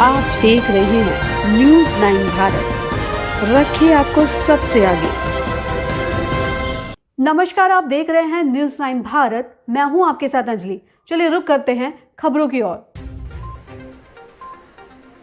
आप देख रहे हैं न्यूज़ 9 भारत, रखिए आपको सबसे आगे। नमस्कार, आप देख रहे हैं न्यूज़ 9 भारत, मैं हूं आपके साथ अंजलि। चलिए रुक करते हैं खबरों की ओर।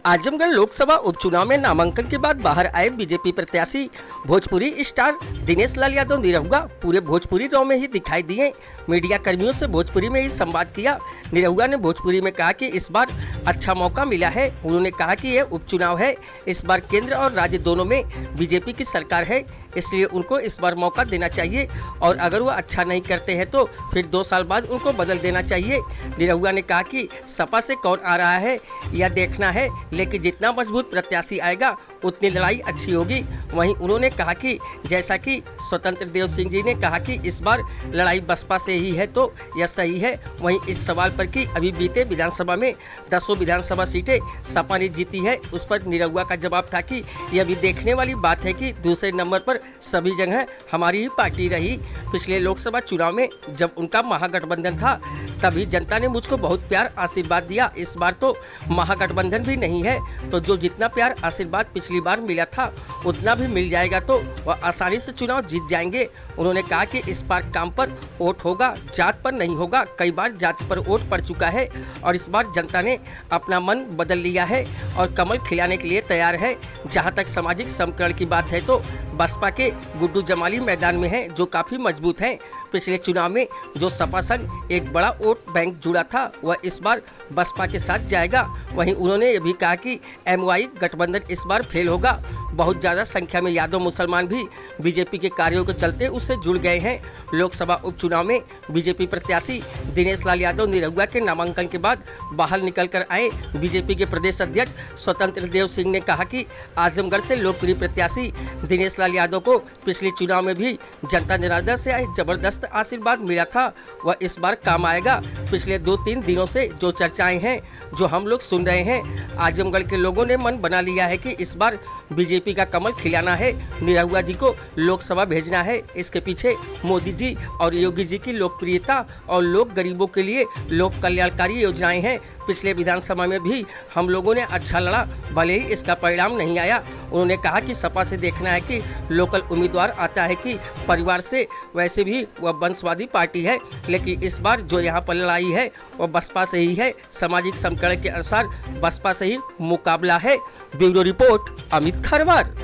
आजमगढ़ लोकसभा उपचुनाव में नामांकन के बाद बाहर आए बीजेपी प्रत्याशी भोजपुरी स्टार दिनेश लाल यादव निरहुआ पूरे भोजपुरी गांव में ही दिखाई दिए। मीडिया कर्मियों से भोजपुरी में ही संवाद किया। निरहुआ ने भोजपुरी में कहा कि इस बार अच्छा मौका मिला है। उन्होंने कहा कि यह उपचुनाव है, इस बार केंद्र और राज्य दोनों में बीजेपी की सरकार है, इसलिए उनको इस बार मौका देना चाहिए और अगर वो अच्छा नहीं करते हैं तो फिर 2 साल बाद उनको बदल देना चाहिए। निरहुआ ने कहा कि सपा से कौन आ रहा है यह देखना है, लेकिन जितना मजबूत प्रत्याशी आएगा उतनी लड़ाई अच्छी होगी। वहीं उन्होंने कहा कि जैसा कि स्वतंत्र देव सिंह जी ने कहा कि इस बार लड़ाई बसपा से ही है तो यह सही है। वहीं इस सवाल पर कि अभी बीते विधानसभा में 10 विधानसभा सीटें सपा ने जीती है, उस पर निरहुआ का जवाब था कि यह भी देखने वाली बात है कि दूसरे नंबर पर सभी जगह हमारी ही पार्टी रही। पिछले लोकसभा चुनाव में जब उनका महागठबंधन था तभी जनता ने मुझको बहुत प्यार आशीर्वाद दिया। इस बार तो महागठबंधन भी नहीं है, तो जो जितना प्यार आशीर्वाद पिछली बार मिला था उतना भी मिल जाएगा तो वह आसानी से चुनाव जीत जाएंगे। उन्होंने कहा कि इस बार काम पर वोट होगा, जात पर नहीं होगा। कई बार जाति पर वोट पड़ चुका है और इस बार जनता ने अपना मन बदल लिया है और कमल खिलाने के लिए तैयार है। जहां तक सामाजिक समीकरण की बात है तो बसपा के गुड्डू जमाली मैदान में हैं, जो काफी मजबूत हैं। पिछले चुनाव में जो सपा संग एक बड़ा वोट बैंक जुड़ा था वह इस बार बसपा के साथ जाएगा। वहीं उन्होंने ये भी कहा कि एमवाई गठबंधन इस बार फेल होगा। बहुत ज़्यादा संख्या में यादव मुसलमान भी बीजेपी के कार्यों के चलते उससे जुड़ गए हैं। लोकसभा उपचुनाव में बीजेपी प्रत्याशी दिनेश लाल यादव निरहुआ के नामांकन के बाद बाहर निकलकर आए। बीजेपी के प्रदेश अध्यक्ष स्वतंत्र देव सिंह ने कहा कि आजमगढ़ से लोकप्रिय प्रत्याशी दिनेश लाल यादव को पिछले चुनाव में भी जनता जनार्दन से जबरदस्त आशीर्वाद मिला था, वह इस बार काम आएगा। पिछले 2-3 दिनों से जो चर्चाएं हैं, जो हम लोग सुन रहे हैं, आजमगढ़ के लोगों ने मन बना लिया है कि इस बार बीजेपी का कमल खिलाना है, निरहुआ जी को लोकसभा भेजना है। इसके पीछे मोदी जी और योगी जी की लोकप्रियता और लोग गरीबों के लिए लोक कल्याणकारी योजनाएं हैं। पिछले विधानसभा में भी हम लोगों ने अच्छा लड़ा, भले ही इसका परिणाम नहीं आया। उन्होंने कहा कि सपा से देखना है कि लोकल उम्मीदवार आता है कि परिवार से, वैसे भी वह वंशवादी पार्टी है, लेकिन इस बार जो यहाँ पर लड़ाई है वह बसपा से ही है। सामाजिक समीकरण के अनुसार बसपा से ही मुकाबला है। Bureau report Amit Kharwar.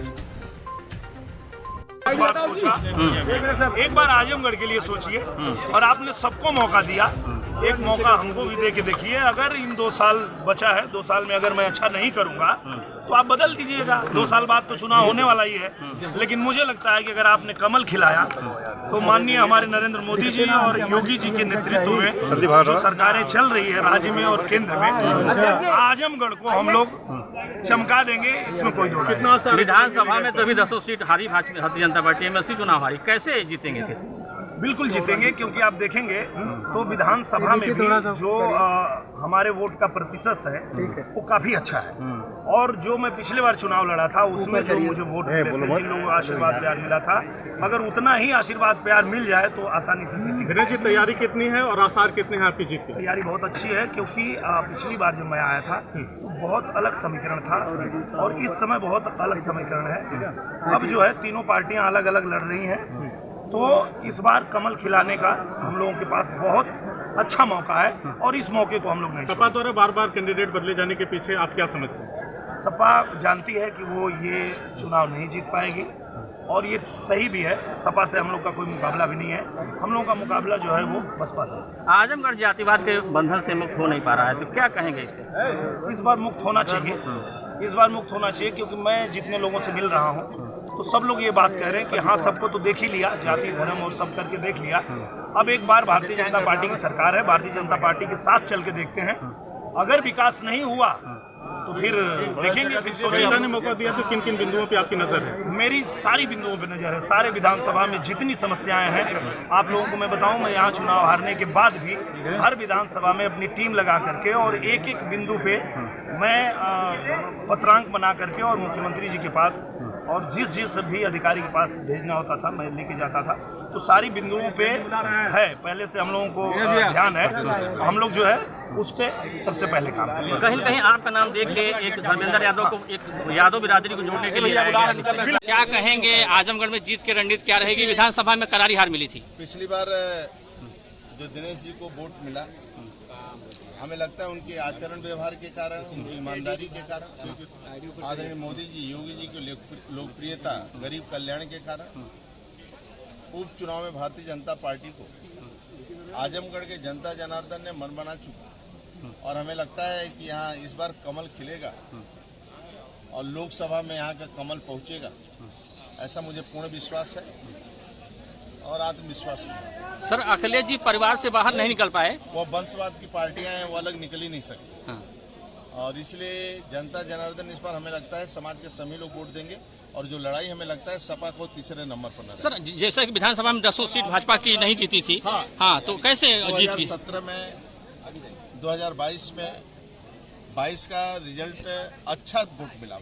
एक बार आजमगढ़ के लिए सोचिए और आपने सबको मौका दिया, एक मौका हमको भी दे के देखिए। अगर इन 2 साल बचा है, 2 साल में अगर मैं अच्छा नहीं करूंगा तो आप बदल दीजिएगा। 2 साल बाद तो चुनाव होने वाला ही है, लेकिन मुझे लगता है कि अगर आपने कमल खिलाया तो माननीय हमारे नरेंद्र मोदी जी और योगी जी के नेतृत्व में जो सरकारें चल रही है राज्य में और केंद्र में, आजमगढ़ को हम लोग चमका देंगे, इसमें कोई दो नहीं। विधानसभा में तो भी 10 सीट हारी भारतीय जनता पार्टी एमएलसी चुनाव हारी, कैसे जीतेंगे फिर? बिल्कुल जीतेंगे, क्योंकि आप देखेंगे तो विधानसभा में भी जो हमारे वोट का प्रतिशत है वो काफी अच्छा है। और जो मैं पिछले बार चुनाव लड़ा था उसमें जो मुझे वोट जिन लोगों को आशीर्वाद प्यार मिला था, अगर उतना ही आशीर्वाद प्यार मिल जाए तो आसानी से दिनेश जी तैयारी कितनी है और आसार कितने हैं आपकी जीत की? तैयारी बहुत अच्छी है, क्योंकि पिछली बार जब मैं आया था तो बहुत अलग समीकरण था और इस समय बहुत अलग समीकरण है। अब जो है तीनों पार्टियां अलग अलग लड़ रही हैं, तो इस बार कमल खिलाने का हम लोगों के पास बहुत अच्छा मौका है और इस मौके को हम लोग नहीं। सपा द्वारा बार बार कैंडिडेट बदले जाने के पीछे आप क्या समझते हैं? सपा जानती है कि वो ये चुनाव नहीं जीत पाएगी और ये सही भी है। सपा से हम लोग का कोई मुकाबला भी नहीं है, हम लोगों का मुकाबला जो है वो बसपा से। आजमगढ़ जातिवाद के बंधन से मुक्त हो नहीं पा रहा है, तो क्या कहेंगे इसके? इस बार मुक्त होना चाहिए, इस बार मुक्त होना चाहिए, क्योंकि मैं जितने लोगों से मिल रहा हूँ तो सब लोग ये बात कह रहे हैं कि हाँ, सबको तो देख ही लिया, जाति धर्म और सब करके देख लिया। अब एक बार भारतीय जनता पार्टी की सरकार है, भारतीय जनता पार्टी के साथ चल के देखते हैं। अगर विकास नहीं हुआ तो फिर देखेंगे, फिर सोचेंगे। ने मौका दिया तो किन किन बिंदुओं पे आपकी नजर है? मेरी सारी बिंदुओं पे नजर है। सारे विधानसभा में जितनी समस्याएं हैं, आप लोगों को मैं बताऊं, मैं यहाँ चुनाव हारने के बाद भी हर विधानसभा में अपनी टीम लगा करके और एक एक बिंदु पे मैं पत्रांक बना करके और मुख्यमंत्री जी के पास और जिस भी अधिकारी के पास भेजना होता था मैं लेके जाता था। तो सारी बिंदुओं पे है, पहले से हम लोगों को ध्यान है, हम लोग जो है उस पे सबसे पहले काम करेंगे। कहीं कहीं आपका नाम देख के एक धर्मेंद्र यादव को, एक यादव बिरादरी को जोड़ने के लिए आया गया। क्या कहेंगे, आजमगढ़ में जीत की रणनीति क्या रहेगी? विधानसभा में करारी हार मिली थी। पिछली बार जो दिनेश जी को वोट मिला, हमें लगता है उनके आचरण व्यवहार के कारण, उनकी ईमानदारी के कारण, आदरणीय मोदी जी, योगी जी की लोकप्रियता, गरीब कल्याण के कारण उपचुनाव में भारतीय जनता पार्टी को आजमगढ़ के जनता जनार्दन ने मन बना चुका और हमें लगता है कि यहाँ इस बार कमल खिलेगा और लोकसभा में यहाँ का कमल पहुंचेगा, ऐसा मुझे पूर्ण विश्वास है और आत्मविश्वास है। सर, अखिलेश जी परिवार से बाहर नहीं निकल पाए। वो वंशवाद की पार्टियां हैं, वो अलग निकल ही नहीं सकती। हाँ। और इसलिए जनता जनार्दन इस बार हमें लगता है समाज के सभी लोग वोट देंगे और जो लड़ाई हमें लगता है सपा को तीसरे नंबर पर। सर, जैसे कि विधानसभा में 10 सीट भाजपा की नहीं जीती थी। हाँ, तो कैसे जीत गई? 2017 में, 2022 में 22 का रिजल्ट अच्छा वोट मिला,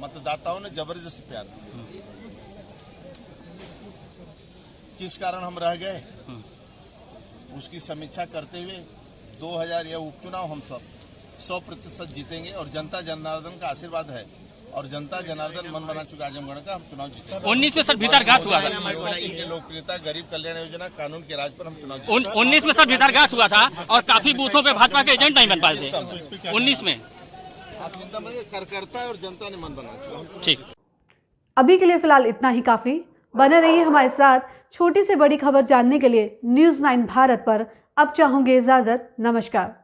मतदाताओं ने जबरदस्त प्यार दिया। किस कारण हम रह गए, उसकी समीक्षा करते हुए 2000 यह उपचुनाव हम सब 100% जीतेंगे और जनता जनार्दन का आशीर्वाद है और जनता जनार्दन मन बना चुका आजमगढ़ का, हम चुनाव जीतेंगे। 19 में सर भीतरघात हुआ था। योगी की लोकप्रियता, गरीब कल्याण योजना, कानून के राज पर हम चुनाव जीतेंगे। 19 में सर भीतरघात हुआ था और काफी बूथों पे भाजपा के एजेंट नहीं बन पाए थे 19 में। आप चिंता मत, कार्यकर्ता है और जनता ने मन बना चुका। ठीक, अभी के लिए फिलहाल इतना ही काफी। बने रहिए हमारे साथ। छोटी से बड़ी खबर जानने के लिए न्यूज़ 9 भारत पर अब चाहूंगी इजाजत। नमस्कार।